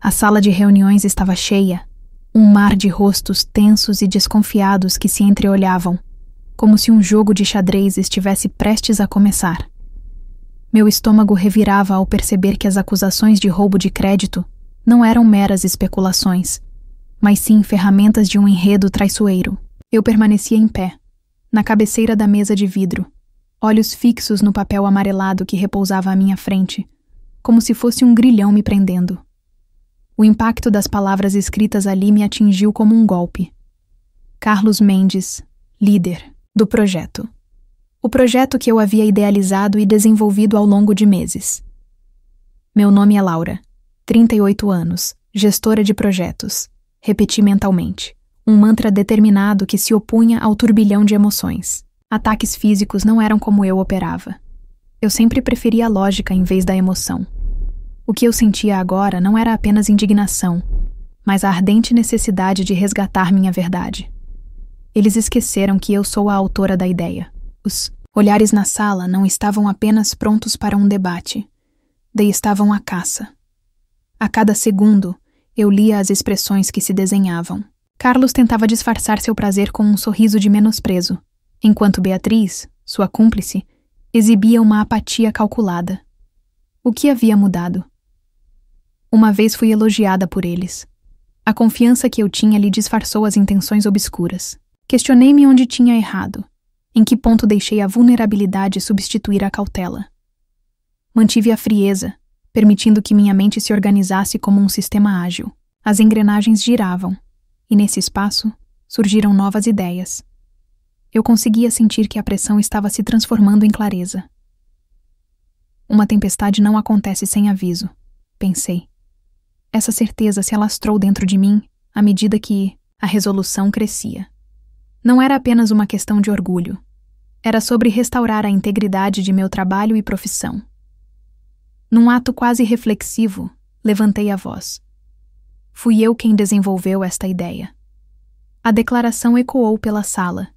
A sala de reuniões estava cheia, um mar de rostos tensos e desconfiados que se entreolhavam, como se um jogo de xadrez estivesse prestes a começar. Meu estômago revirava ao perceber que as acusações de roubo de crédito não eram meras especulações, mas sim ferramentas de um enredo traiçoeiro. Eu permanecia em pé, na cabeceira da mesa de vidro, olhos fixos no papel amarelado que repousava à minha frente, como se fosse um grilhão me prendendo. O impacto das palavras escritas ali me atingiu como um golpe. Carlos Mendes, líder do projeto. O projeto que eu havia idealizado e desenvolvido ao longo de meses. Meu nome é Laura, 38 anos, gestora de projetos. Repeti mentalmente, um mantra determinado que se opunha ao turbilhão de emoções. Ataques físicos não eram como eu operava. Eu sempre preferia a lógica em vez da emoção. O que eu sentia agora não era apenas indignação, mas a ardente necessidade de resgatar minha verdade. Eles esqueceram que eu sou a autora da ideia. Os olhares na sala não estavam apenas prontos para um debate. Estavam à caça. A cada segundo, eu lia as expressões que se desenhavam. Carlos tentava disfarçar seu prazer com um sorriso de menosprezo, enquanto Beatriz, sua cúmplice, exibia uma apatia calculada. O que havia mudado? Uma vez fui elogiada por eles. A confiança que eu tinha lhe disfarçou as intenções obscuras. Questionei-me onde tinha errado, em que ponto deixei a vulnerabilidade substituir a cautela. Mantive a frieza, permitindo que minha mente se organizasse como um sistema ágil. As engrenagens giravam, e nesse espaço surgiram novas ideias. Eu conseguia sentir que a pressão estava se transformando em clareza. Uma tempestade não acontece sem aviso, pensei. Essa certeza se alastrou dentro de mim à medida que a resolução crescia. Não era apenas uma questão de orgulho. Era sobre restaurar a integridade de meu trabalho e profissão. Num ato quase reflexivo, levantei a voz. Fui eu quem desenvolveu esta ideia. A declaração ecoou pela sala,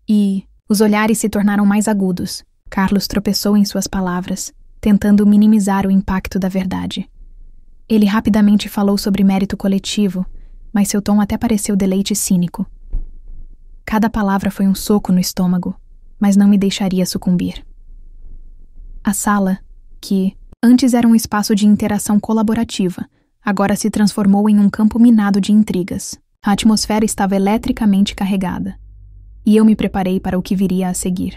e os olhares se tornaram mais agudos. Carlos tropeçou em suas palavras, tentando minimizar o impacto da verdade. Ele rapidamente falou sobre mérito coletivo, mas seu tom até pareceu deleite cínico. Cada palavra foi um soco no estômago, mas não me deixaria sucumbir. A sala, que antes era um espaço de interação colaborativa, agora se transformou em um campo minado de intrigas. A atmosfera estava eletricamente carregada, e eu me preparei para o que viria a seguir.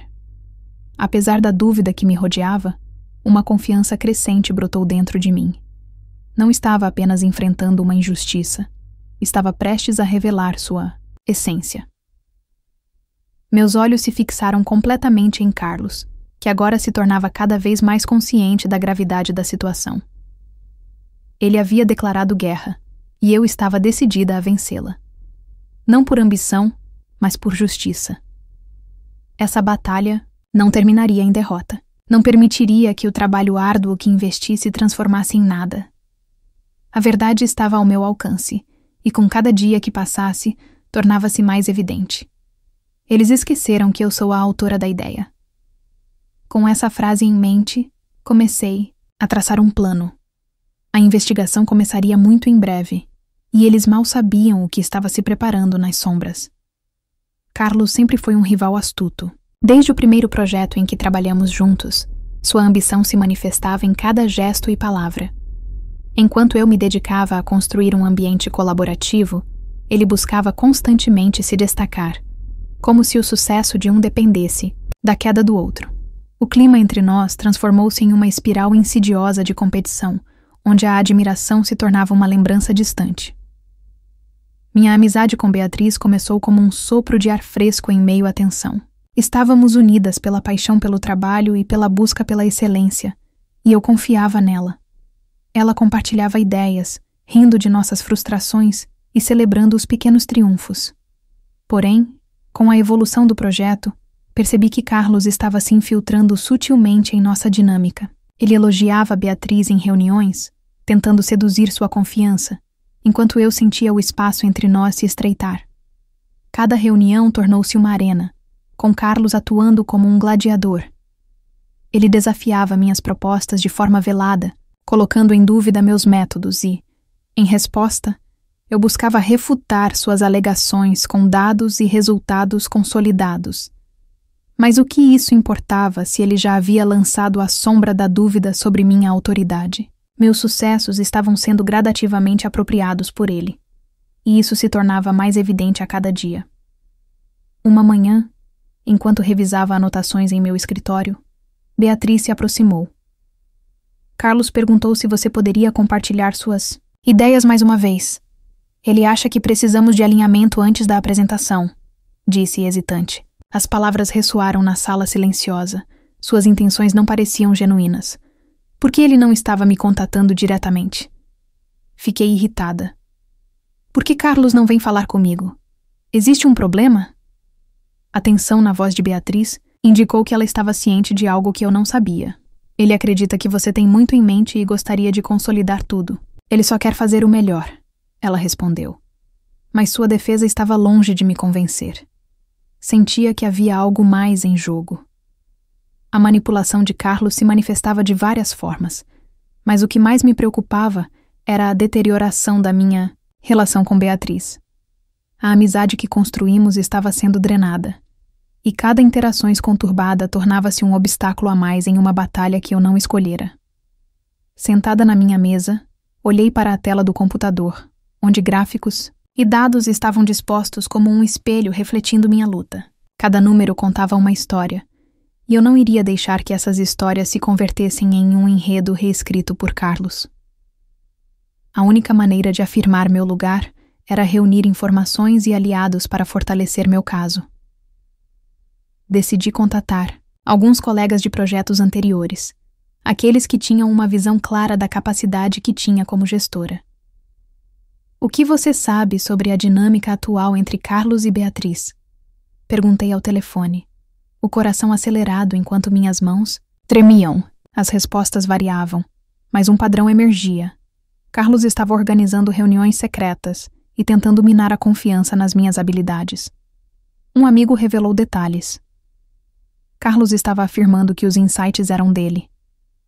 Apesar da dúvida que me rodeava, uma confiança crescente brotou dentro de mim. Não estava apenas enfrentando uma injustiça, estava prestes a revelar sua essência. Meus olhos se fixaram completamente em Carlos, que agora se tornava cada vez mais consciente da gravidade da situação. Ele havia declarado guerra, e eu estava decidida a vencê-la. Não por ambição, mas por justiça. Essa batalha não terminaria em derrota. Não permitiria que o trabalho árduo que investi se transformasse em nada. A verdade estava ao meu alcance, e com cada dia que passasse, tornava-se mais evidente. Eles esqueceram que eu sou a autora da ideia. Com essa frase em mente, comecei a traçar um plano. A investigação começaria muito em breve, e eles mal sabiam o que estava se preparando nas sombras. Carlos sempre foi um rival astuto. Desde o primeiro projeto em que trabalhamos juntos, sua ambição se manifestava em cada gesto e palavra. Enquanto eu me dedicava a construir um ambiente colaborativo, ele buscava constantemente se destacar, como se o sucesso de um dependesse da queda do outro. O clima entre nós transformou-se em uma espiral insidiosa de competição, onde a admiração se tornava uma lembrança distante. Minha amizade com Beatriz começou como um sopro de ar fresco em meio à tensão. Estávamos unidas pela paixão pelo trabalho e pela busca pela excelência, e eu confiava nela. Ela compartilhava ideias, rindo de nossas frustrações e celebrando os pequenos triunfos. Porém, com a evolução do projeto, percebi que Carlos estava se infiltrando sutilmente em nossa dinâmica. Ele elogiava Beatriz em reuniões, tentando seduzir sua confiança, enquanto eu sentia o espaço entre nós se estreitar. Cada reunião tornou-se uma arena, com Carlos atuando como um gladiador. Ele desafiava minhas propostas de forma velada, colocando em dúvida meus métodos e, Em resposta, eu buscava refutar suas alegações com dados e resultados consolidados. Mas o que isso importava se ele já havia lançado a sombra da dúvida sobre minha autoridade? Meus sucessos estavam sendo gradativamente apropriados por ele, e isso se tornava mais evidente a cada dia. Uma manhã, enquanto revisava anotações em meu escritório, Beatriz se aproximou. Carlos perguntou se você poderia compartilhar suas ideias mais uma vez. Ele acha que precisamos de alinhamento antes da apresentação, disse hesitante. As palavras ressoaram na sala silenciosa. Suas intenções não pareciam genuínas. Por que ele não estava me contatando diretamente? Fiquei irritada. Por que Carlos não vem falar comigo? Existe um problema? A tensão na voz de Beatriz indicou que ela estava ciente de algo que eu não sabia. Ele acredita que você tem muito em mente e gostaria de consolidar tudo. Ele só quer fazer o melhor, ela respondeu. Mas sua defesa estava longe de me convencer. Sentia que havia algo mais em jogo. A manipulação de Carlos se manifestava de várias formas, mas o que mais me preocupava era a deterioração da minha relação com Beatriz. A amizade que construímos estava sendo drenada, e cada interação conturbada tornava-se um obstáculo a mais em uma batalha que eu não escolhera. Sentada na minha mesa, olhei para a tela do computador, onde gráficos e dados estavam dispostos como um espelho refletindo minha luta. Cada número contava uma história, e eu não iria deixar que essas histórias se convertessem em um enredo reescrito por Carlos. A única maneira de afirmar meu lugar era reunir informações e aliados para fortalecer meu caso. Decidi contatar alguns colegas de projetos anteriores, aqueles que tinham uma visão clara da capacidade que tinha como gestora. O que você sabe sobre a dinâmica atual entre Carlos e Beatriz? Perguntei ao telefone, o coração acelerado enquanto minhas mãos tremiam. As respostas variavam, mas um padrão emergia. Carlos estava organizando reuniões secretas e tentando minar a confiança nas minhas habilidades. Um amigo revelou detalhes. Carlos estava afirmando que os insights eram dele.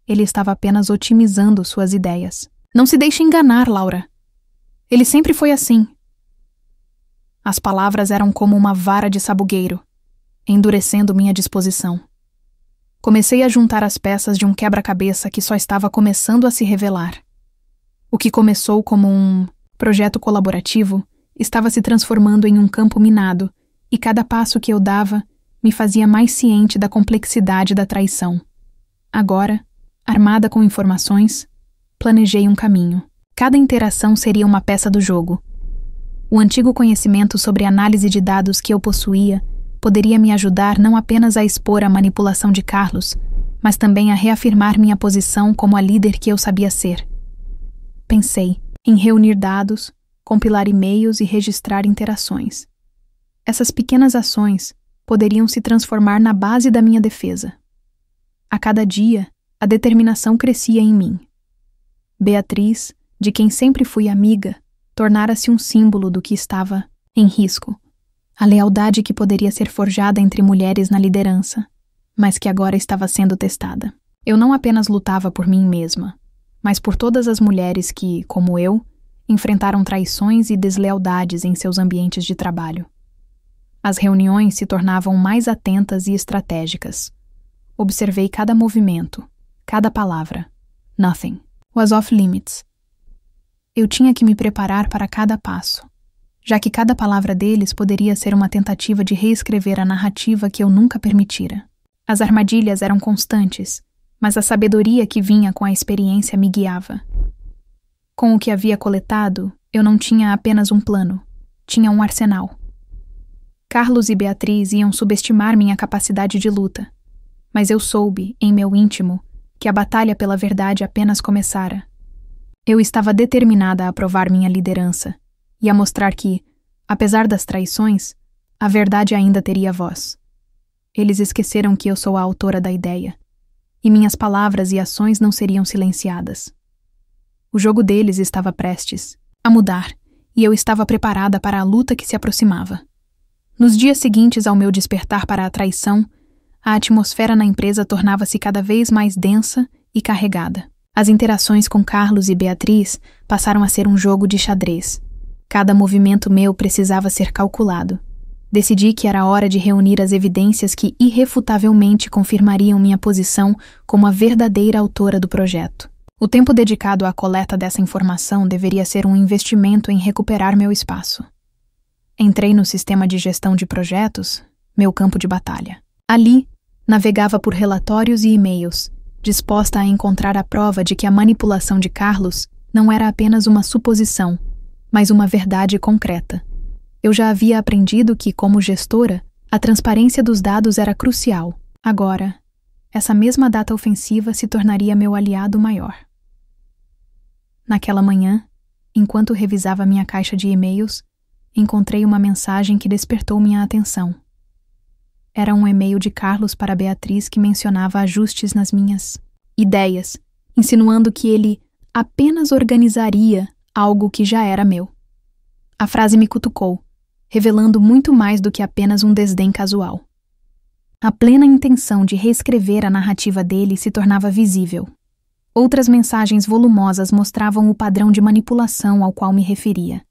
Ele estava apenas otimizando suas ideias. Não se deixe enganar, Laura. Ele sempre foi assim. As palavras eram como uma vara de sabugueiro, endurecendo minha disposição. Comecei a juntar as peças de um quebra-cabeça que só estava começando a se revelar. O que começou como um projeto colaborativo estava se transformando em um campo minado, e cada passo que eu dava me fazia mais ciente da complexidade da traição. Agora, armada com informações, planejei um caminho. Cada interação seria uma peça do jogo. O antigo conhecimento sobre análise de dados que eu possuía poderia me ajudar não apenas a expor a manipulação de Carlos, mas também a reafirmar minha posição como a líder que eu sabia ser. Pensei em reunir dados, compilar e-mails e registrar interações. Essas pequenas ações poderiam se transformar na base da minha defesa. A cada dia, a determinação crescia em mim. Beatriz, de quem sempre fui amiga, tornara-se um símbolo do que estava em risco. A lealdade que poderia ser forjada entre mulheres na liderança, mas que agora estava sendo testada. Eu não apenas lutava por mim mesma, mas por todas as mulheres que, como eu, enfrentaram traições e deslealdades em seus ambientes de trabalho. As reuniões se tornavam mais atentas e estratégicas. Observei cada movimento, cada palavra. Nothing was off limits. Eu tinha que me preparar para cada passo, já que cada palavra deles poderia ser uma tentativa de reescrever a narrativa que eu nunca permitira. As armadilhas eram constantes, mas a sabedoria que vinha com a experiência me guiava. Com o que havia coletado, eu não tinha apenas um plano, tinha um arsenal. Carlos e Beatriz iam subestimar minha capacidade de luta, mas eu soube, em meu íntimo, que a batalha pela verdade apenas começara. Eu estava determinada a provar minha liderança e a mostrar que, apesar das traições, a verdade ainda teria voz. Eles esqueceram que eu sou a autora da ideia, e minhas palavras e ações não seriam silenciadas. O jogo deles estava prestes a mudar, e eu estava preparada para a luta que se aproximava. Nos dias seguintes ao meu despertar para a traição, a atmosfera na empresa tornava-se cada vez mais densa e carregada. As interações com Carlos e Beatriz passaram a ser um jogo de xadrez. Cada movimento meu precisava ser calculado. Decidi que era hora de reunir as evidências que irrefutavelmente confirmariam minha posição como a verdadeira autora do projeto. O tempo dedicado à coleta dessa informação deveria ser um investimento em recuperar meu espaço. Entrei no sistema de gestão de projetos, meu campo de batalha. Ali, navegava por relatórios e e-mails, disposta a encontrar a prova de que a manipulação de Carlos não era apenas uma suposição, mas uma verdade concreta. Eu já havia aprendido que, como gestora, a transparência dos dados era crucial. Agora, essa mesma data ofensiva se tornaria meu aliado maior. Naquela manhã, enquanto revisava minha caixa de e-mails, encontrei uma mensagem que despertou minha atenção. Era um e-mail de Carlos para Beatriz que mencionava ajustes nas minhas ideias, insinuando que ele apenas organizaria algo que já era meu. A frase me cutucou, revelando muito mais do que apenas um desdém casual. A plena intenção de reescrever a narrativa dele se tornava visível. Outras mensagens volumosas mostravam o padrão de manipulação ao qual me referia.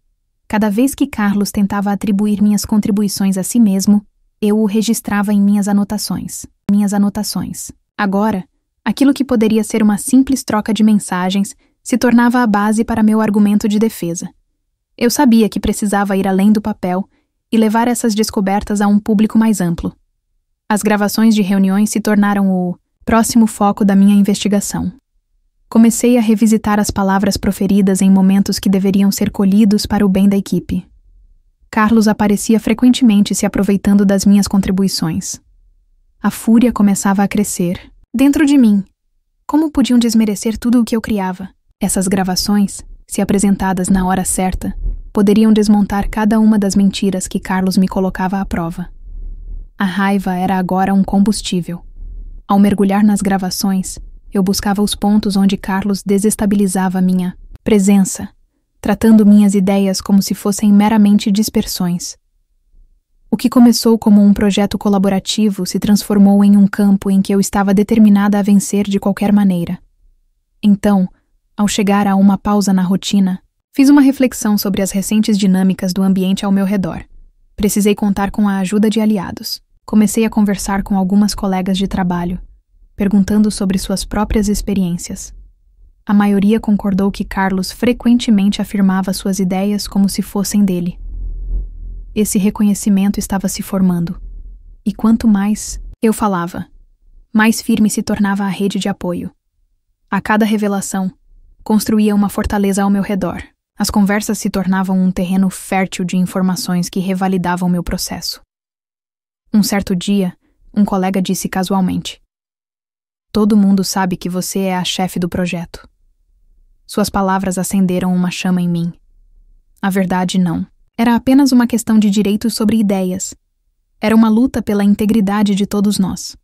Cada vez que Carlos tentava atribuir minhas contribuições a si mesmo, eu o registrava em minhas anotações. Agora, aquilo que poderia ser uma simples troca de mensagens se tornava a base para meu argumento de defesa. Eu sabia que precisava ir além do papel e levar essas descobertas a um público mais amplo. As gravações de reuniões se tornaram o próximo foco da minha investigação. Comecei a revisitar as palavras proferidas em momentos que deveriam ser colhidos para o bem da equipe. Carlos aparecia frequentemente se aproveitando das minhas contribuições. A fúria começava a crescer. Dentro de mim, como podiam desmerecer tudo o que eu criava? Essas gravações, se apresentadas na hora certa, poderiam desmontar cada uma das mentiras que Carlos me colocava à prova. A raiva era agora um combustível. Ao mergulhar nas gravações, eu buscava os pontos onde Carlos desestabilizava minha presença, tratando minhas ideias como se fossem meramente dispersões. O que começou como um projeto colaborativo se transformou em um campo em que eu estava determinada a vencer de qualquer maneira. Então, ao chegar a uma pausa na rotina, fiz uma reflexão sobre as recentes dinâmicas do ambiente ao meu redor. Precisei contar com a ajuda de aliados. Comecei a conversar com algumas colegas de trabalho, perguntando sobre suas próprias experiências. A maioria concordou que Carlos frequentemente afirmava suas ideias como se fossem dele. Esse reconhecimento estava se formando, e quanto mais eu falava, mais firme se tornava a rede de apoio. A cada revelação, construía uma fortaleza ao meu redor. As conversas se tornavam um terreno fértil de informações que revalidavam meu processo. Um certo dia, um colega disse casualmente: "Todo mundo sabe que você é a chefe do projeto." Suas palavras acenderam uma chama em mim. A verdade, não. Era apenas uma questão de direitos sobre ideias. Era uma luta pela integridade de todos nós.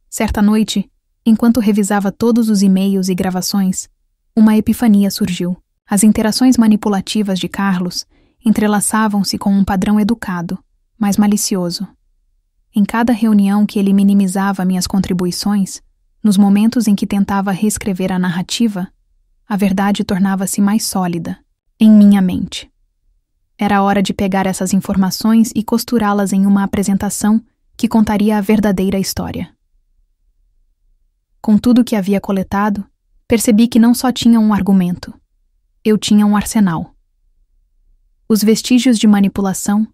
Certa noite, enquanto revisava todos os e-mails e gravações, uma epifania surgiu. As interações manipulativas de Carlos entrelaçavam-se com um padrão educado, mas malicioso. Em cada reunião que ele minimizava minhas contribuições, nos momentos em que tentava reescrever a narrativa, a verdade tornava-se mais sólida, em minha mente. Era hora de pegar essas informações e costurá-las em uma apresentação que contaria a verdadeira história. Com tudo que havia coletado, percebi que não só tinha um argumento. Eu tinha um arsenal. Os vestígios de manipulação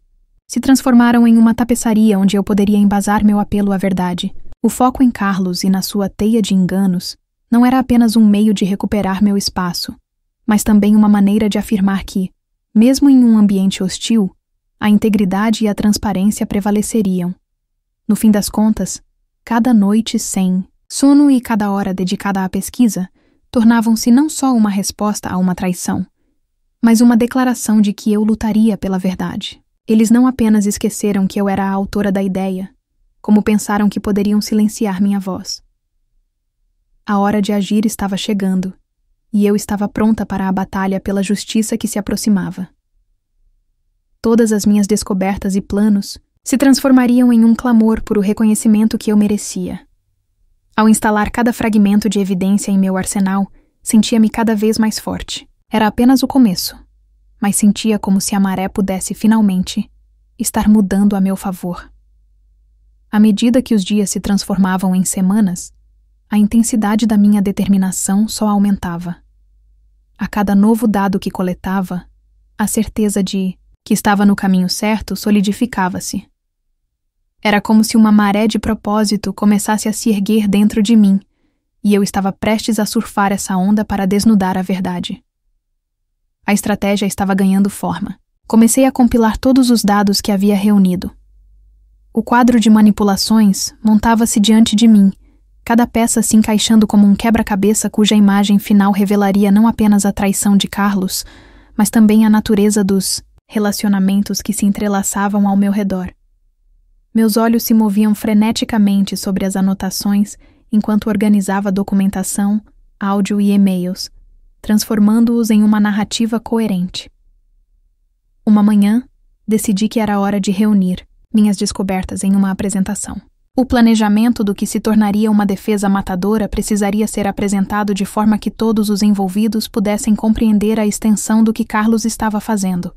se transformaram em uma tapeçaria onde eu poderia embasar meu apelo à verdade. O foco em Carlos e na sua teia de enganos não era apenas um meio de recuperar meu espaço, mas também uma maneira de afirmar que, mesmo em um ambiente hostil, a integridade e a transparência prevaleceriam. No fim das contas, cada noite sem sono e cada hora dedicada à pesquisa tornavam-se não só uma resposta a uma traição, mas uma declaração de que eu lutaria pela verdade. Eles não apenas esqueceram que eu era a autora da ideia, como pensaram que poderiam silenciar minha voz. A hora de agir estava chegando, e eu estava pronta para a batalha pela justiça que se aproximava. Todas as minhas descobertas e planos se transformariam em um clamor por o reconhecimento que eu merecia. Ao instalar cada fragmento de evidência em meu arsenal, sentia-me cada vez mais forte. Era apenas o começo, mas sentia como se a maré pudesse, finalmente, estar mudando a meu favor. À medida que os dias se transformavam em semanas, a intensidade da minha determinação só aumentava. A cada novo dado que coletava, a certeza de que estava no caminho certo solidificava-se. Era como se uma maré de propósito começasse a se erguer dentro de mim, e eu estava prestes a surfar essa onda para desnudar a verdade. A estratégia estava ganhando forma. Comecei a compilar todos os dados que havia reunido. O quadro de manipulações montava-se diante de mim, cada peça se encaixando como um quebra-cabeça cuja imagem final revelaria não apenas a traição de Carlos, mas também a natureza dos relacionamentos que se entrelaçavam ao meu redor. Meus olhos se moviam freneticamente sobre as anotações enquanto organizava documentação, áudio e e-mails, transformando-os em uma narrativa coerente. Uma manhã, decidi que era hora de reunir minhas descobertas em uma apresentação. O planejamento do que se tornaria uma defesa matadora precisaria ser apresentado de forma que todos os envolvidos pudessem compreender a extensão do que Carlos estava fazendo.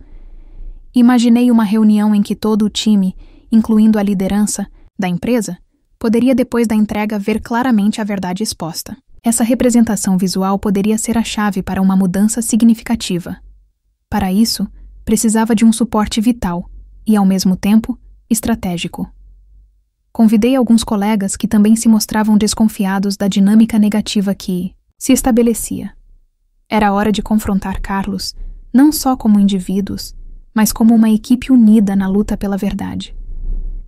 Imaginei uma reunião em que todo o time, incluindo a liderança da empresa, poderia depois da entrega ver claramente a verdade exposta. Essa representação visual poderia ser a chave para uma mudança significativa. Para isso, precisava de um suporte vital e, ao mesmo tempo, estratégico. Convidei alguns colegas que também se mostravam desconfiados da dinâmica negativa que se estabelecia. Era hora de confrontar Carlos, não só como indivíduos, mas como uma equipe unida na luta pela verdade.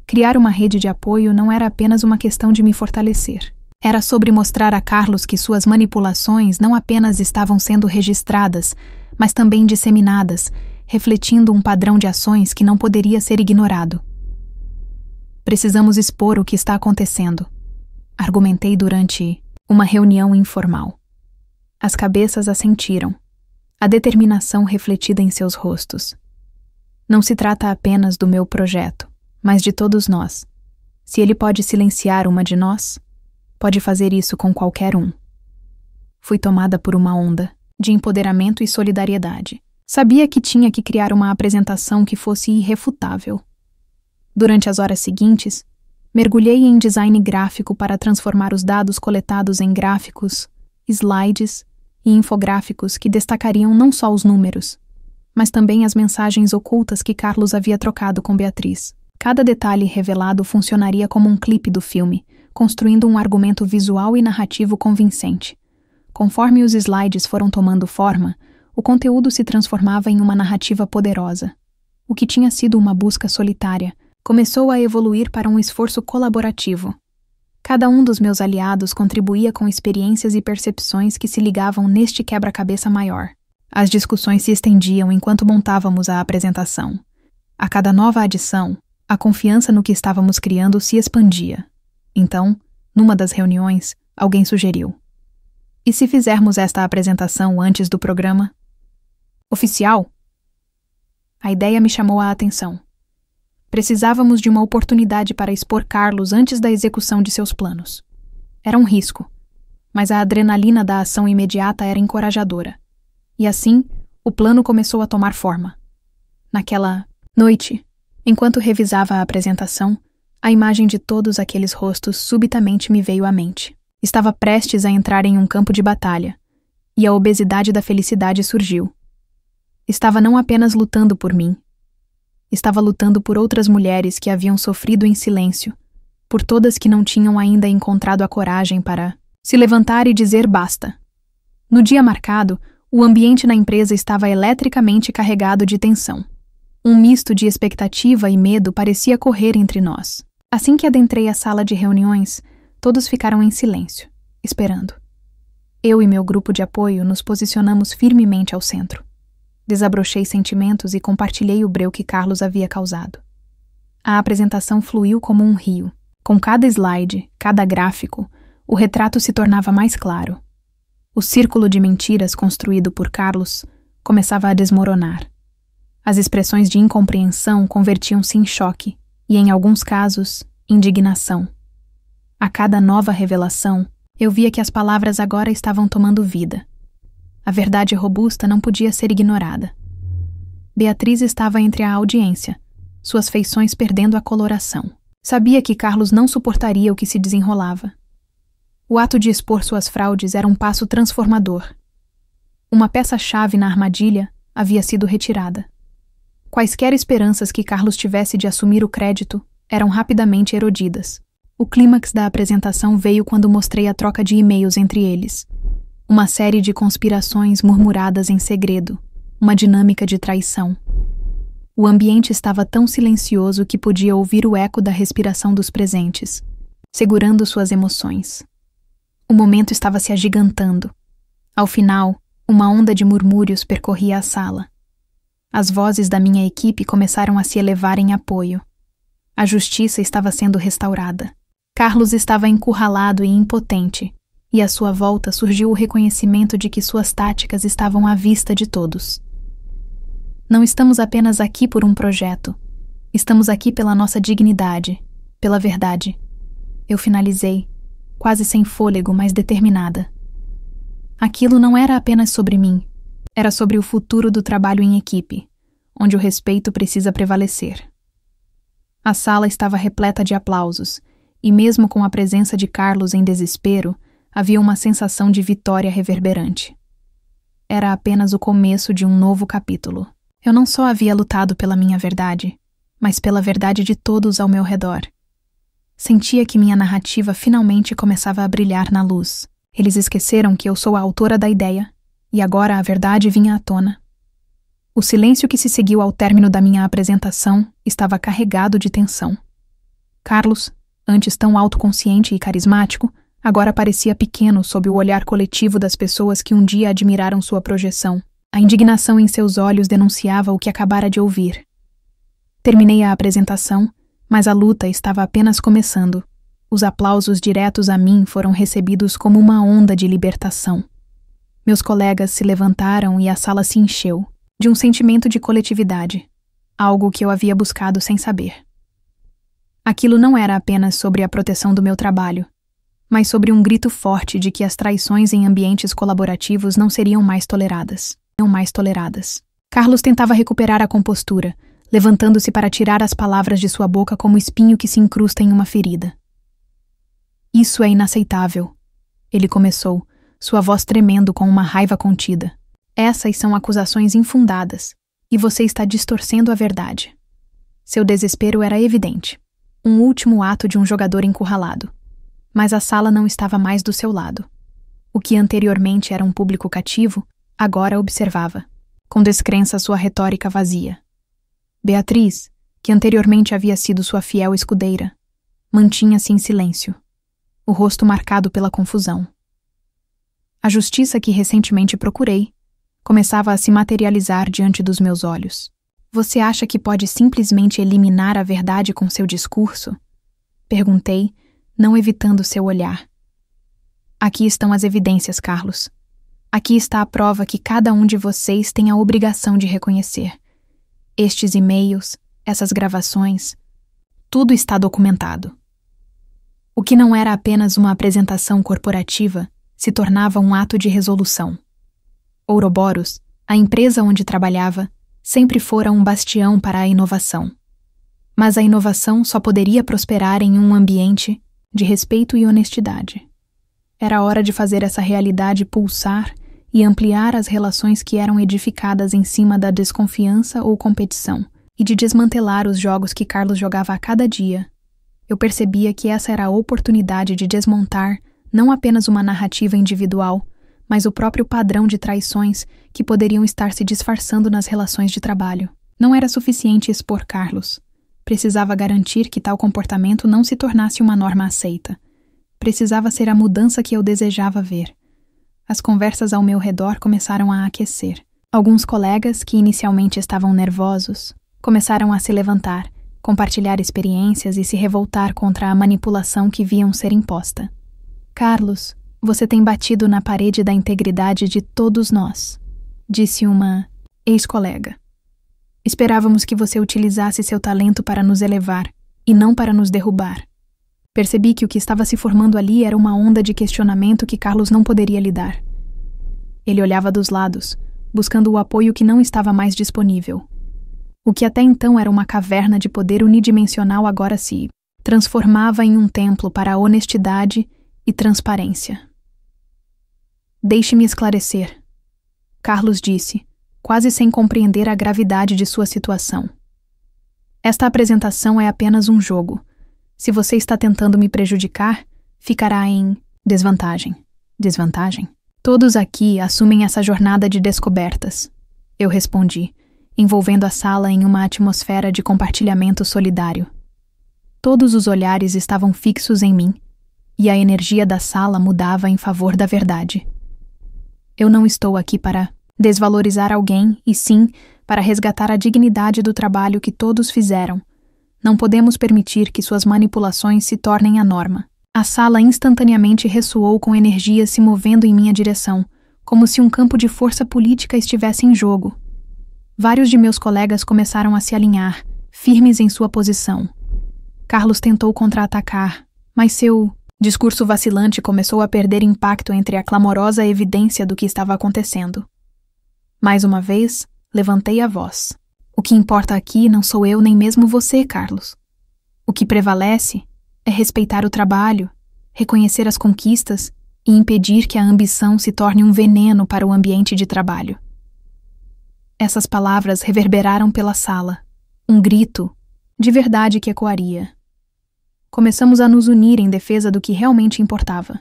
Criar uma rede de apoio não era apenas uma questão de me fortalecer. Era sobre mostrar a Carlos que suas manipulações não apenas estavam sendo registradas, mas também disseminadas, refletindo um padrão de ações que não poderia ser ignorado. Precisamos expor o que está acontecendo, argumentei durante uma reunião informal. As cabeças assentiram, a determinação refletida em seus rostos. Não se trata apenas do meu projeto, mas de todos nós. Se ele pode silenciar uma de nós, pode fazer isso com qualquer um. Fui tomada por uma onda de empoderamento e solidariedade. Sabia que tinha que criar uma apresentação que fosse irrefutável. Durante as horas seguintes, mergulhei em design gráfico para transformar os dados coletados em gráficos, slides e infográficos que destacariam não só os números, mas também as mensagens ocultas que Carlos havia trocado com Beatriz. Cada detalhe revelado funcionaria como um clipe do filme, construindo um argumento visual e narrativo convincente. Conforme os slides foram tomando forma, o conteúdo se transformava em uma narrativa poderosa. O que tinha sido uma busca solitária começou a evoluir para um esforço colaborativo. Cada um dos meus aliados contribuía com experiências e percepções que se ligavam neste quebra-cabeça maior. As discussões se estendiam enquanto montávamos a apresentação. A cada nova adição, a confiança no que estávamos criando se expandia. Então, numa das reuniões, alguém sugeriu: e se fizermos esta apresentação antes do programa? Oficial? A ideia me chamou a atenção. Precisávamos de uma oportunidade para expor Carlos antes da execução de seus planos. Era um risco, mas a adrenalina da ação imediata era encorajadora. E assim, o plano começou a tomar forma. Naquela noite, enquanto revisava a apresentação, a imagem de todos aqueles rostos subitamente me veio à mente. Estava prestes a entrar em um campo de batalha, e a obesidade da felicidade surgiu. Estava não apenas lutando por mim, estava lutando por outras mulheres que haviam sofrido em silêncio, por todas que não tinham ainda encontrado a coragem para se levantar e dizer basta. No dia marcado, o ambiente na empresa estava eletricamente carregado de tensão. Um misto de expectativa e medo parecia correr entre nós. Assim que adentrei a sala de reuniões, todos ficaram em silêncio, esperando. Eu e meu grupo de apoio nos posicionamos firmemente ao centro. Desabrochei sentimentos e compartilhei o breu que Carlos havia causado. A apresentação fluiu como um rio. Com cada slide, cada gráfico, o retrato se tornava mais claro. O círculo de mentiras construído por Carlos começava a desmoronar. As expressões de incompreensão convertiam-se em choque e, em alguns casos, indignação. A cada nova revelação, eu via que as palavras agora estavam tomando vida. A verdade robusta não podia ser ignorada. Beatriz estava entre a audiência, suas feições perdendo a coloração. Sabia que Carlos não suportaria o que se desenrolava. O ato de expor suas fraudes era um passo transformador. Uma peça-chave na armadilha havia sido retirada. Quaisquer esperanças que Carlos tivesse de assumir o crédito eram rapidamente erodidas. O clímax da apresentação veio quando mostrei a troca de e-mails entre eles. Uma série de conspirações murmuradas em segredo, uma dinâmica de traição. O ambiente estava tão silencioso que podia ouvir o eco da respiração dos presentes, segurando suas emoções. O momento estava se agigantando. Ao final, uma onda de murmúrios percorria a sala. As vozes da minha equipe começaram a se elevar em apoio. A justiça estava sendo restaurada. Carlos estava encurralado e impotente, e à sua volta surgiu o reconhecimento de que suas táticas estavam à vista de todos. Não estamos apenas aqui por um projeto. Estamos aqui pela nossa dignidade, pela verdade. Eu finalizei, quase sem fôlego, mas determinada. Aquilo não era apenas sobre mim. Era sobre o futuro do trabalho em equipe, onde o respeito precisa prevalecer. A sala estava repleta de aplausos, e mesmo com a presença de Carlos em desespero, havia uma sensação de vitória reverberante. Era apenas o começo de um novo capítulo. Eu não só havia lutado pela minha verdade, mas pela verdade de todos ao meu redor. Sentia que minha narrativa finalmente começava a brilhar na luz. Eles esqueceram que eu sou a autora da ideia, e agora a verdade vinha à tona. O silêncio que se seguiu ao término da minha apresentação estava carregado de tensão. Carlos, antes tão autoconsciente e carismático, agora parecia pequeno sob o olhar coletivo das pessoas que um dia admiraram sua projeção. A indignação em seus olhos denunciava o que acabara de ouvir. Terminei a apresentação, mas a luta estava apenas começando. Os aplausos diretos a mim foram recebidos como uma onda de libertação. Meus colegas se levantaram e a sala se encheu, de um sentimento de coletividade, algo que eu havia buscado sem saber. Aquilo não era apenas sobre a proteção do meu trabalho, mas sobre um grito forte de que as traições em ambientes colaborativos não seriam mais toleradas. Carlos tentava recuperar a compostura, levantando-se para tirar as palavras de sua boca como espinho que se incrusta em uma ferida. Isso é inaceitável, ele começou, sua voz tremendo com uma raiva contida. Essas são acusações infundadas, e você está distorcendo a verdade. Seu desespero era evidente. Um último ato de um jogador encurralado. Mas a sala não estava mais do seu lado. O que anteriormente era um público cativo, agora observava, com descrença sua retórica vazia. Beatriz, que anteriormente havia sido sua fiel escudeira, mantinha-se em silêncio, o rosto marcado pela confusão. A justiça que recentemente procurei começava a se materializar diante dos meus olhos. Você acha que pode simplesmente eliminar a verdade com seu discurso? Perguntei, não evitando seu olhar. Aqui estão as evidências, Carlos. Aqui está a prova que cada um de vocês tem a obrigação de reconhecer. Estes e-mails, essas gravações, tudo está documentado. O que não era apenas uma apresentação corporativa se tornava um ato de resolução. Ouroboros, a empresa onde trabalhava, sempre fora um bastião para a inovação. Mas a inovação só poderia prosperar em um ambiente de respeito e honestidade. Era hora de fazer essa realidade pulsar e ampliar as relações que eram edificadas em cima da desconfiança ou competição, e de desmantelar os jogos que Carlos jogava a cada dia. Eu percebia que essa era a oportunidade de desmontar não apenas uma narrativa individual, mas o próprio padrão de traições que poderiam estar se disfarçando nas relações de trabalho. Não era suficiente expor Carlos. Precisava garantir que tal comportamento não se tornasse uma norma aceita. Precisava ser a mudança que eu desejava ver. As conversas ao meu redor começaram a aquecer. Alguns colegas, que inicialmente estavam nervosos, começaram a se levantar, compartilhar experiências e se revoltar contra a manipulação que viam ser imposta. Carlos, você tem batido na parede da integridade de todos nós, disse uma ex-colega. Esperávamos que você utilizasse seu talento para nos elevar e não para nos derrubar. Percebi que o que estava se formando ali era uma onda de questionamento que Carlos não poderia lidar. Ele olhava dos lados, buscando o apoio que não estava mais disponível. O que até então era uma caverna de poder unidimensional agora se transformava em um templo para a honestidade e transparência. Deixe-me esclarecer, Carlos disse, quase sem compreender a gravidade de sua situação. Esta apresentação é apenas um jogo. Se você está tentando me prejudicar, ficará em desvantagem. Desvantagem? Todos aqui assumem essa jornada de descobertas, eu respondi, envolvendo a sala em uma atmosfera de compartilhamento solidário. Todos os olhares estavam fixos em mim, e a energia da sala mudava em favor da verdade. Eu não estou aqui para desvalorizar alguém, e sim para resgatar a dignidade do trabalho que todos fizeram. Não podemos permitir que suas manipulações se tornem a norma. A sala instantaneamente ressoou com energia se movendo em minha direção, como se um campo de força política estivesse em jogo. Vários de meus colegas começaram a se alinhar, firmes em sua posição. Carlos tentou contra-atacar, mas seu discurso vacilante começou a perder impacto entre a clamorosa evidência do que estava acontecendo. Mais uma vez, levantei a voz. O que importa aqui não sou eu nem mesmo você, Carlos. O que prevalece é respeitar o trabalho, reconhecer as conquistas e impedir que a ambição se torne um veneno para o ambiente de trabalho. Essas palavras reverberaram pela sala, um grito de verdade que ecoaria. Começamos a nos unir em defesa do que realmente importava.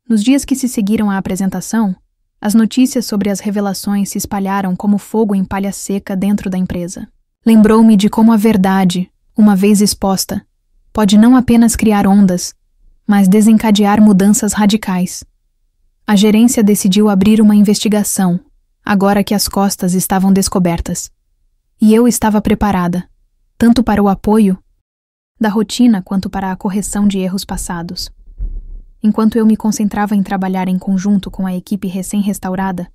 Nos dias que se seguiram à apresentação, as notícias sobre as revelações se espalharam como fogo em palha seca dentro da empresa. Lembrou-me de como a verdade, uma vez exposta, pode não apenas criar ondas, mas desencadear mudanças radicais. A gerência decidiu abrir uma investigação, agora que as costas estavam descobertas. E eu estava preparada, tanto para o apoio da rotina quanto para a correção de erros passados. Enquanto eu me concentrava em trabalhar em conjunto com a equipe recém-restaurada,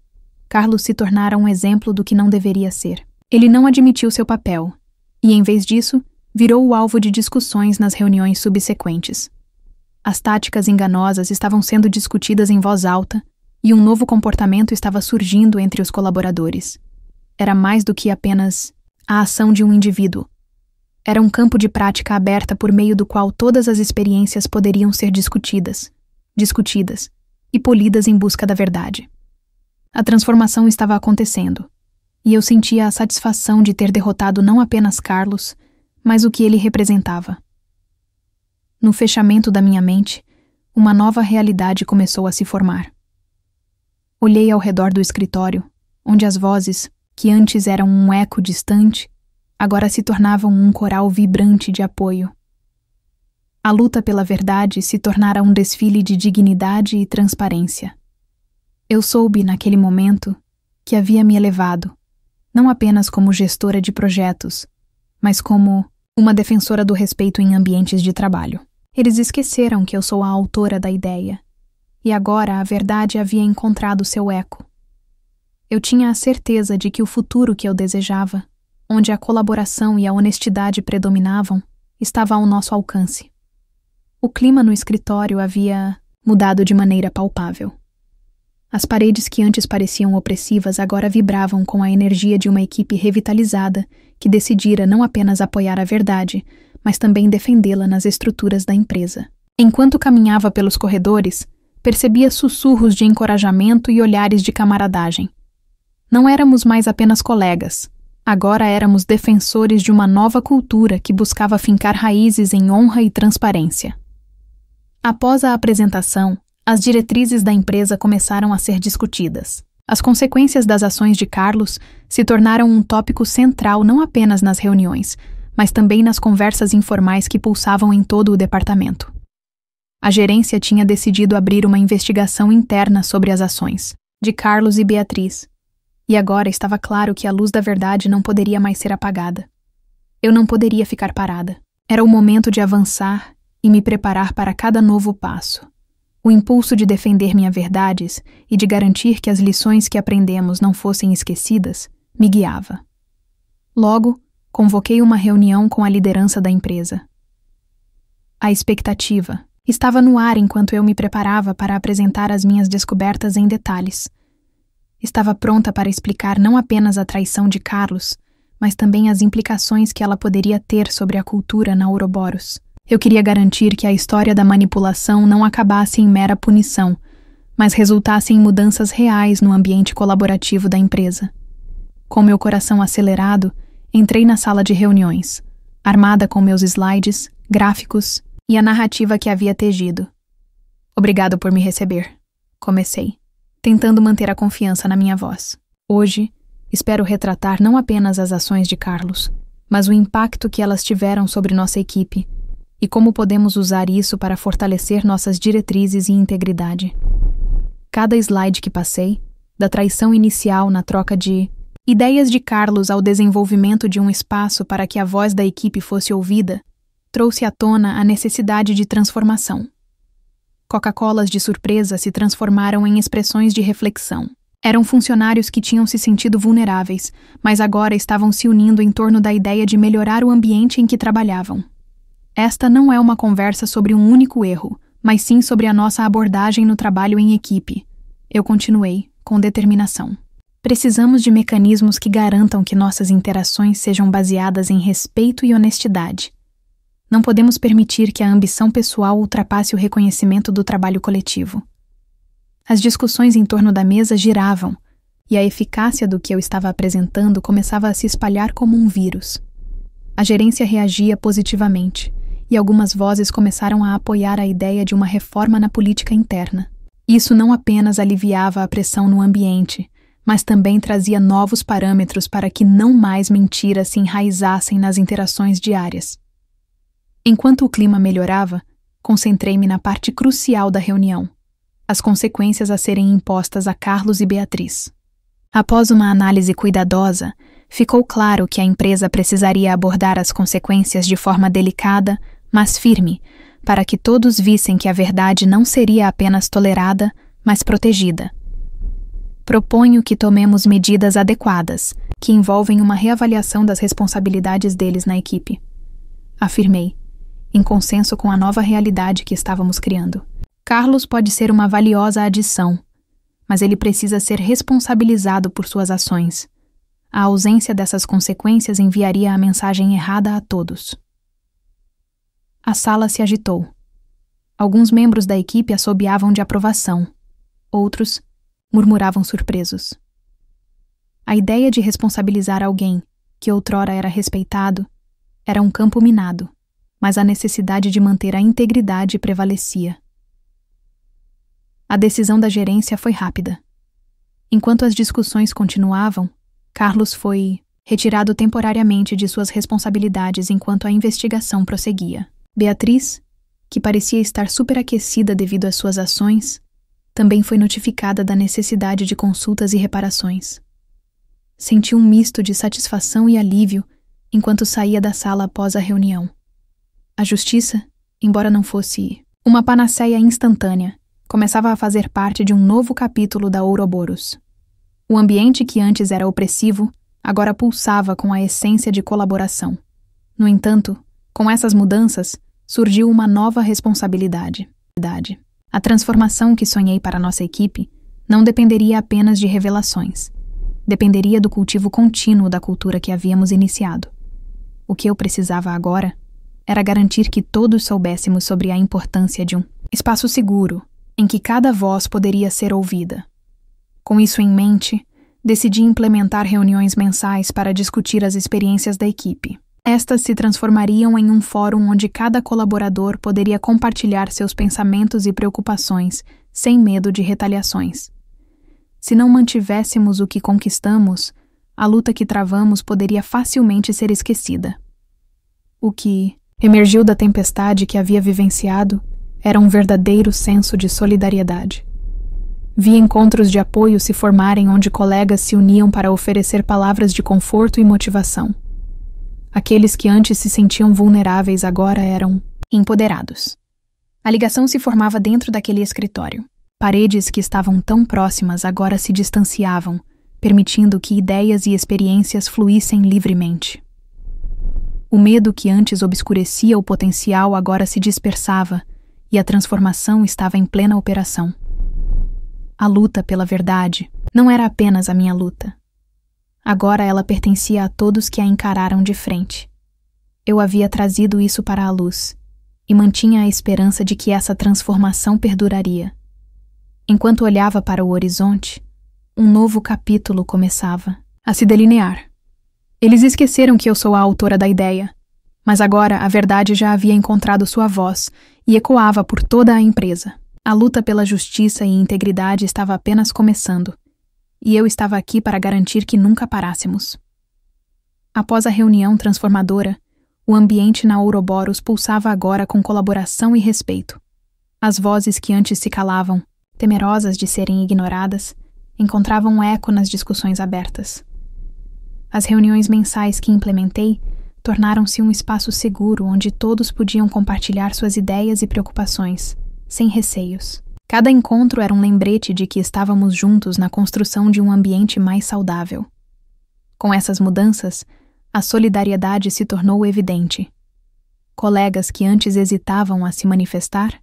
Carlos se tornara um exemplo do que não deveria ser. Ele não admitiu seu papel, e em vez disso, virou o alvo de discussões nas reuniões subsequentes. As táticas enganosas estavam sendo discutidas em voz alta, e um novo comportamento estava surgindo entre os colaboradores. Era mais do que apenas a ação de um indivíduo. Era um campo de prática aberta por meio do qual todas as experiências poderiam ser discutidas e polidas em busca da verdade. A transformação estava acontecendo, e eu sentia a satisfação de ter derrotado não apenas Carlos, mas o que ele representava. No fechamento da minha mente, uma nova realidade começou a se formar. Olhei ao redor do escritório, onde as vozes, que antes eram um eco distante, agora se tornavam um coral vibrante de apoio. A luta pela verdade se tornara um desfile de dignidade e transparência. Eu soube, naquele momento, que havia me elevado, não apenas como gestora de projetos, mas como uma defensora do respeito em ambientes de trabalho. Eles esqueceram que eu sou a autora da ideia, e agora a verdade havia encontrado seu eco. Eu tinha a certeza de que o futuro que eu desejava, onde a colaboração e a honestidade predominavam, estava ao nosso alcance. O clima no escritório havia mudado de maneira palpável. As paredes que antes pareciam opressivas agora vibravam com a energia de uma equipe revitalizada que decidira não apenas apoiar a verdade, mas também defendê-la nas estruturas da empresa. Enquanto caminhava pelos corredores, percebia sussurros de encorajamento e olhares de camaradagem. Não éramos mais apenas colegas. Agora éramos defensores de uma nova cultura que buscava fincar raízes em honra e transparência. Após a apresentação, as diretrizes da empresa começaram a ser discutidas. As consequências das ações de Carlos se tornaram um tópico central não apenas nas reuniões, mas também nas conversas informais que pulsavam em todo o departamento. A gerência tinha decidido abrir uma investigação interna sobre as ações de Carlos e Beatriz, e agora estava claro que a luz da verdade não poderia mais ser apagada. Eu não poderia ficar parada. Era o momento de avançar e me preparar para cada novo passo. O impulso de defender minhas verdades e de garantir que as lições que aprendemos não fossem esquecidas me guiava. Logo, convoquei uma reunião com a liderança da empresa. A expectativa estava no ar enquanto eu me preparava para apresentar as minhas descobertas em detalhes. Estava pronta para explicar não apenas a traição de Carlos, mas também as implicações que ela poderia ter sobre a cultura na Ouroboros. Eu queria garantir que a história da manipulação não acabasse em mera punição, mas resultasse em mudanças reais no ambiente colaborativo da empresa. Com meu coração acelerado, entrei na sala de reuniões, armada com meus slides, gráficos e a narrativa que havia tejido. Obrigado por me receber, comecei, tentando manter a confiança na minha voz. Hoje, espero retratar não apenas as ações de Carlos, mas o impacto que elas tiveram sobre nossa equipe e como podemos usar isso para fortalecer nossas diretrizes e integridade. Cada slide que passei, da traição inicial na troca de ideias de Carlos ao desenvolvimento de um espaço para que a voz da equipe fosse ouvida, trouxe à tona a necessidade de transformação. Coca-Colas de surpresa se transformaram em expressões de reflexão. Eram funcionários que tinham se sentido vulneráveis, mas agora estavam se unindo em torno da ideia de melhorar o ambiente em que trabalhavam. Esta não é uma conversa sobre um único erro, mas sim sobre a nossa abordagem no trabalho em equipe. Eu continuei, com determinação. Precisamos de mecanismos que garantam que nossas interações sejam baseadas em respeito e honestidade. Não podemos permitir que a ambição pessoal ultrapasse o reconhecimento do trabalho coletivo. As discussões em torno da mesa giravam, e a eficácia do que eu estava apresentando começava a se espalhar como um vírus. A gerência reagia positivamente, e algumas vozes começaram a apoiar a ideia de uma reforma na política interna. Isso não apenas aliviava a pressão no ambiente, mas também trazia novos parâmetros para que não mais mentiras se enraizassem nas interações diárias. Enquanto o clima melhorava, concentrei-me na parte crucial da reunião, as consequências a serem impostas a Carlos e Beatriz. Após uma análise cuidadosa, ficou claro que a empresa precisaria abordar as consequências de forma delicada, mas firme, para que todos vissem que a verdade não seria apenas tolerada, mas protegida. Proponho que tomemos medidas adequadas, que envolvem uma reavaliação das responsabilidades deles na equipe. Afirmei, em consenso com a nova realidade que estávamos criando. Carlos pode ser uma valiosa adição, mas ele precisa ser responsabilizado por suas ações. A ausência dessas consequências enviaria a mensagem errada a todos. A sala se agitou. Alguns membros da equipe assobiavam de aprovação. Outros murmuravam surpresos. A ideia de responsabilizar alguém, que outrora era respeitado, era um campo minado, mas a necessidade de manter a integridade prevalecia. A decisão da gerência foi rápida. Enquanto as discussões continuavam, Carlos foi retirado temporariamente de suas responsabilidades enquanto a investigação prosseguia. Beatriz, que parecia estar superaquecida devido às suas ações, também foi notificada da necessidade de consultas e reparações. Senti um misto de satisfação e alívio enquanto saía da sala após a reunião. A justiça, embora não fosse uma panaceia instantânea, começava a fazer parte de um novo capítulo da Ouroboros. O ambiente que antes era opressivo, agora pulsava com a essência de colaboração. No entanto, com essas mudanças, surgiu uma nova responsabilidade. A transformação que sonhei para nossa equipe não dependeria apenas de revelações. Dependeria do cultivo contínuo da cultura que havíamos iniciado. O que eu precisava agora era garantir que todos soubéssemos sobre a importância de um espaço seguro, em que cada voz poderia ser ouvida. Com isso em mente, decidi implementar reuniões mensais para discutir as experiências da equipe. Estas se transformariam em um fórum onde cada colaborador poderia compartilhar seus pensamentos e preocupações, sem medo de retaliações. Se não mantivéssemos o que conquistamos, a luta que travamos poderia facilmente ser esquecida. O que emergiu da tempestade que havia vivenciado era um verdadeiro senso de solidariedade. Vi encontros de apoio se formarem onde colegas se uniam para oferecer palavras de conforto e motivação. Aqueles que antes se sentiam vulneráveis agora eram empoderados. A ligação se formava dentro daquele escritório. Paredes que estavam tão próximas agora se distanciavam, permitindo que ideias e experiências fluíssem livremente. O medo que antes obscurecia o potencial agora se dispersava e a transformação estava em plena operação. A luta pela verdade não era apenas a minha luta. Agora ela pertencia a todos que a encararam de frente. Eu havia trazido isso para a luz e mantinha a esperança de que essa transformação perduraria. Enquanto olhava para o horizonte, um novo capítulo começava a se delinear. Eles esqueceram que eu sou a autora da ideia, mas agora a verdade já havia encontrado sua voz e ecoava por toda a empresa. A luta pela justiça e integridade estava apenas começando, e eu estava aqui para garantir que nunca parássemos. Após a reunião transformadora, o ambiente na Ouroboros pulsava agora com colaboração e respeito. As vozes que antes se calavam, temerosas de serem ignoradas, encontravam eco nas discussões abertas. As reuniões mensais que implementei tornaram-se um espaço seguro onde todos podiam compartilhar suas ideias e preocupações, sem receios. Cada encontro era um lembrete de que estávamos juntos na construção de um ambiente mais saudável. Com essas mudanças, a solidariedade se tornou evidente. Colegas que antes hesitavam a se manifestar,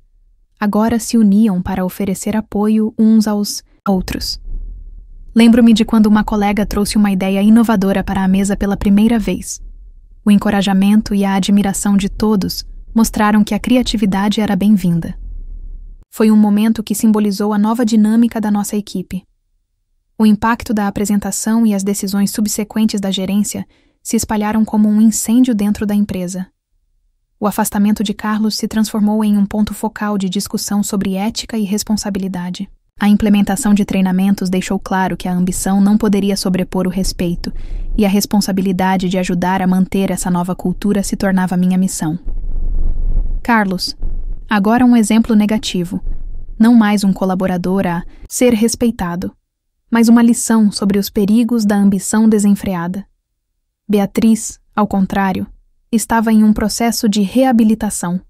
agora se uniam para oferecer apoio uns aos outros. Lembro-me de quando uma colega trouxe uma ideia inovadora para a mesa pela primeira vez. O encorajamento e a admiração de todos mostraram que a criatividade era bem-vinda. Foi um momento que simbolizou a nova dinâmica da nossa equipe. O impacto da apresentação e as decisões subsequentes da gerência se espalharam como um incêndio dentro da empresa. O afastamento de Carlos se transformou em um ponto focal de discussão sobre ética e responsabilidade. A implementação de treinamentos deixou claro que a ambição não poderia sobrepor o respeito, e a responsabilidade de ajudar a manter essa nova cultura se tornava minha missão. Carlos, agora um exemplo negativo, não mais um colaborador a ser respeitado, mas uma lição sobre os perigos da ambição desenfreada. Beatriz, ao contrário, estava em um processo de reabilitação.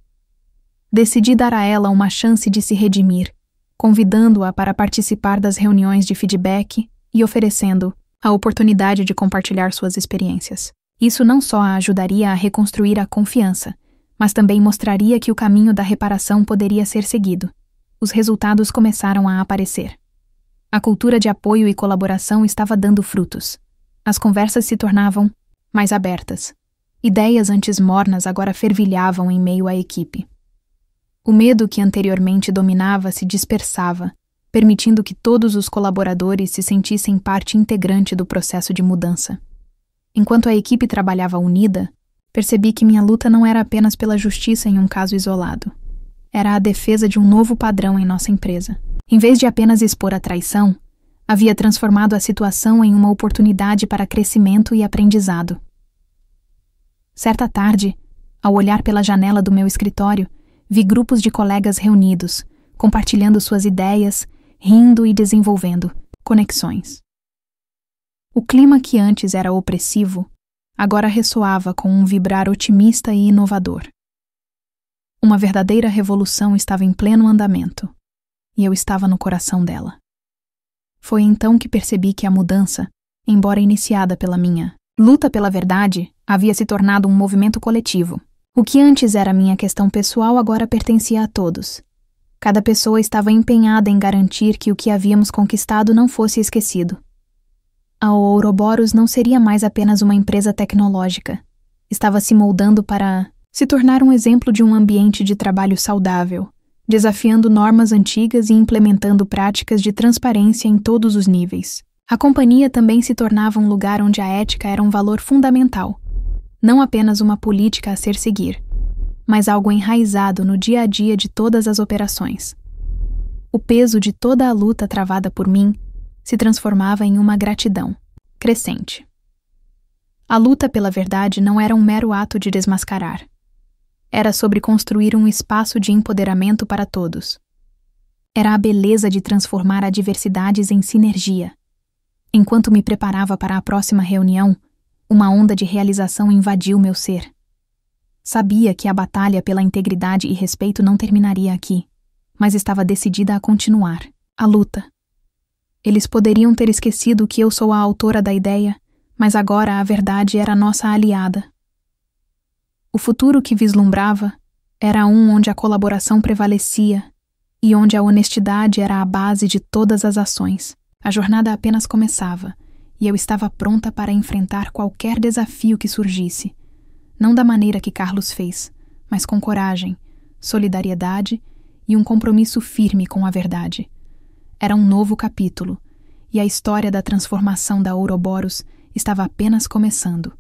Decidi dar a ela uma chance de se redimir, convidando-a para participar das reuniões de feedback e oferecendo a oportunidade de compartilhar suas experiências. Isso não só a ajudaria a reconstruir a confiança, mas também mostraria que o caminho da reparação poderia ser seguido. Os resultados começaram a aparecer. A cultura de apoio e colaboração estava dando frutos. As conversas se tornavam mais abertas. Ideias antes mornas agora fervilhavam em meio à equipe. O medo que anteriormente dominava se dispersava, permitindo que todos os colaboradores se sentissem parte integrante do processo de mudança. Enquanto a equipe trabalhava unida, percebi que minha luta não era apenas pela justiça em um caso isolado. Era a defesa de um novo padrão em nossa empresa. Em vez de apenas expor a traição, havia transformado a situação em uma oportunidade para crescimento e aprendizado. Certa tarde, ao olhar pela janela do meu escritório, vi grupos de colegas reunidos, compartilhando suas ideias, rindo e desenvolvendo conexões. O clima que antes era opressivo, agora ressoava com um vibrar otimista e inovador. Uma verdadeira revolução estava em pleno andamento, e eu estava no coração dela. Foi então que percebi que a mudança, embora iniciada pela minha luta pela verdade, havia se tornado um movimento coletivo. O que antes era minha questão pessoal agora pertencia a todos. Cada pessoa estava empenhada em garantir que o que havíamos conquistado não fosse esquecido. A Ouroboros não seria mais apenas uma empresa tecnológica. Estava se moldando para se tornar um exemplo de um ambiente de trabalho saudável, desafiando normas antigas e implementando práticas de transparência em todos os níveis. A companhia também se tornava um lugar onde a ética era um valor fundamental, não apenas uma política a ser seguir, mas algo enraizado no dia a dia de todas as operações. O peso de toda a luta travada por mim se transformava em uma gratidão crescente. A luta pela verdade não era um mero ato de desmascarar. Era sobre construir um espaço de empoderamento para todos. Era a beleza de transformar adversidades em sinergia. Enquanto me preparava para a próxima reunião, uma onda de realização invadiu meu ser. Sabia que a batalha pela integridade e respeito não terminaria aqui, mas estava decidida a continuar. A luta. Eles poderiam ter esquecido que eu sou a autora da ideia, mas agora a verdade era nossa aliada. O futuro que vislumbrava era um onde a colaboração prevalecia e onde a honestidade era a base de todas as ações. A jornada apenas começava e eu estava pronta para enfrentar qualquer desafio que surgisse. Não da maneira que Carlos fez, mas com coragem, solidariedade e um compromisso firme com a verdade. Era um novo capítulo, e a história da transformação da Ouroboros estava apenas começando.